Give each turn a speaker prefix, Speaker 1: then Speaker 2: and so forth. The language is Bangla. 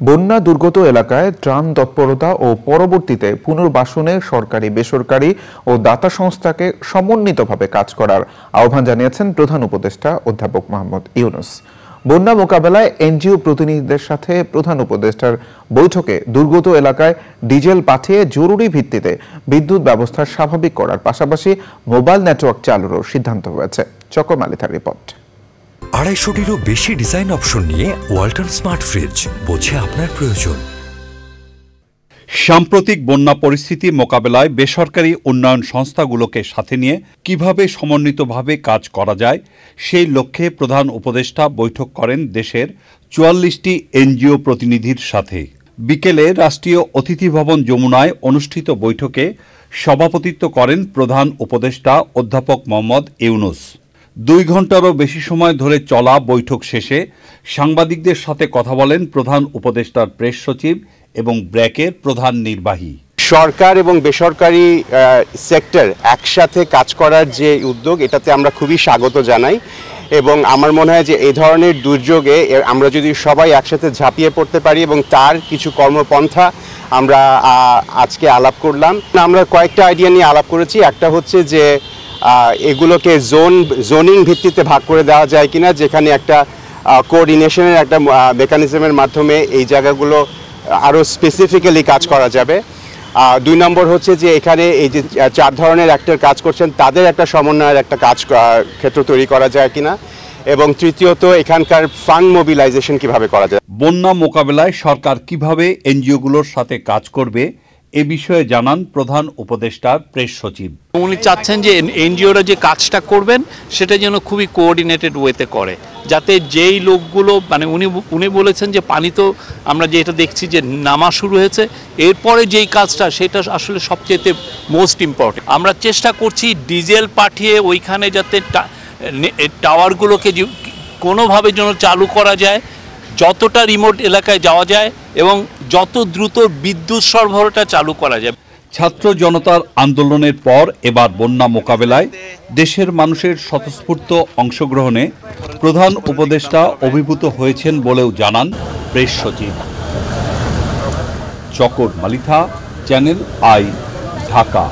Speaker 1: বন্যা দুর্গত এলাকায় ত্রাণ তৎপরতা ও পরবর্তীতে পুনর্বাসনে সরকারি বেসরকারি ও দাতা সংস্থাকে সমন্বিতভাবে কাজ করার আহ্বান জানিয়েছেন প্রধান উপদেষ্টা অধ্যাপক মোহাম্মদ ইউনূস। বন্যা মোকাবেলায় এনজিও প্রতিনিধিদের সাথে প্রধান উপদেষ্টার বৈঠকে দুর্গত এলাকায় ডিজেল পাঠিয়ে জরুরি ভিত্তিতে বিদ্যুৎ ব্যবস্থা স্বাভাবিক করার পাশাপাশি মোবাইল নেটওয়ার্ক চালুরও সিদ্ধান্ত হয়েছে। চকর মালিথার রিপোর্ট।
Speaker 2: 250-টিরও বেশি ডিজাইন অপশন নিয়ে ওয়ালটন স্মার্ট ফ্রিজ, বোঝে আপনার প্রয়োজন।
Speaker 3: সাম্প্রতিক বন্যা পরিস্থিতি মোকাবেলায় বেসরকারি উন্নয়ন সংস্থাগুলোকে সাথে নিয়ে কিভাবে সমন্বিতভাবে কাজ করা যায় সেই লক্ষ্যে প্রধান উপদেষ্টা বৈঠক করেন দেশের 44টি এনজিও প্রতিনিধির সাথে। বিকেলে রাষ্ট্রীয় অতিথি ভবন যমুনায় অনুষ্ঠিত বৈঠকে সভাপতিত্ব করেন প্রধান উপদেষ্টা অধ্যাপক মোহাম্মদ ইউনূস। 2 ঘণ্টারও বেশি সময় ধরে চলা বৈঠক শেষে সাংবাদিকদের সাথে কথা বলেন প্রধান উপদেষ্টার প্রেস সচিব এবং ব্র্যাকের প্রধান নির্বাহী।
Speaker 4: সরকার এবং বেসরকারি সেক্টর একসাথে কাজ করার যে উদ্যোগ, এটাতে আমরা খুবই স্বাগত জানাই এবং আমার মনে হয় যে এই ধরনের দুর্যোগে আমরা যদি সবাই একসাথে ঝাঁপিয়ে পড়তে পারি এবং তার কিছু কর্মপন্থা আমরা আজকে আলাপ করলাম। আমরা কয়েকটা আইডিয়া নিয়ে আলাপ করেছি। একটা হচ্ছে যে এগুলোকে জোনিং ভিত্তিতে ভাগ করে দেওয়া যায় কিনা, যেখানে একটা কোঅর্ডিনেশনের একটা মেকানিজমের মাধ্যমে এই জায়গাগুলো আরও স্পেসিফিক্যালি কাজ করা যাবে। 2 নম্বর হচ্ছে যে এখানে এই যে 4 ধরনের অ্যাক্টর কাজ করছেন তাদের একটা সমন্বয়ের একটা কাজ ক্ষেত্র তৈরি করা যায় কিনা, এবং তৃতীয়ত এখানকার ফান্ড মোবিলাইজেশন কিভাবে করা যায়।
Speaker 3: বন্যা মোকাবেলায় সরকার কিভাবে এনজিওগুলোর সাথে কাজ করবে এ বিষয়ে জানান প্রধান উপদেষ্টার প্রেস সচিব।
Speaker 5: উনি চাচ্ছেন যে এনজিওরা যে কাজটা করবেন সেটা যেন খুবই কোঅর্ডিনেটেড ওয়েতে করে, যাতে যেই লোকগুলো উনি বলেছেন যে পানি তো আমরা যেটা দেখছি যে নামা শুরু হয়েছে, এরপরে যেই কাজটা সেটা আসলে সবচেয়ে মোস্ট ইম্পর্টেন্ট। আমরা চেষ্টা করছি ডিজেল পাঠিয়ে ওইখানে যাতে টাওয়ারগুলোকে কোনোভাবে যেন চালু করা যায়, যতটা রিমোট এলাকায় যাওয়া যায় এবং যত দ্রুত বিদ্যুৎ সরবরাহটা চালু করা যায়।
Speaker 3: ছাত্র জনতার আন্দোলনের পর এবার বন্যা মোকাবেলায় দেশের মানুষের স্বতঃস্ফূর্ত অংশগ্রহণে প্রধান উপদেষ্টা অভিভূত হয়েছেন বলেও জানান প্রেস সচিব। চকর মালিথা, চ্যানেল আই, ঢাকা।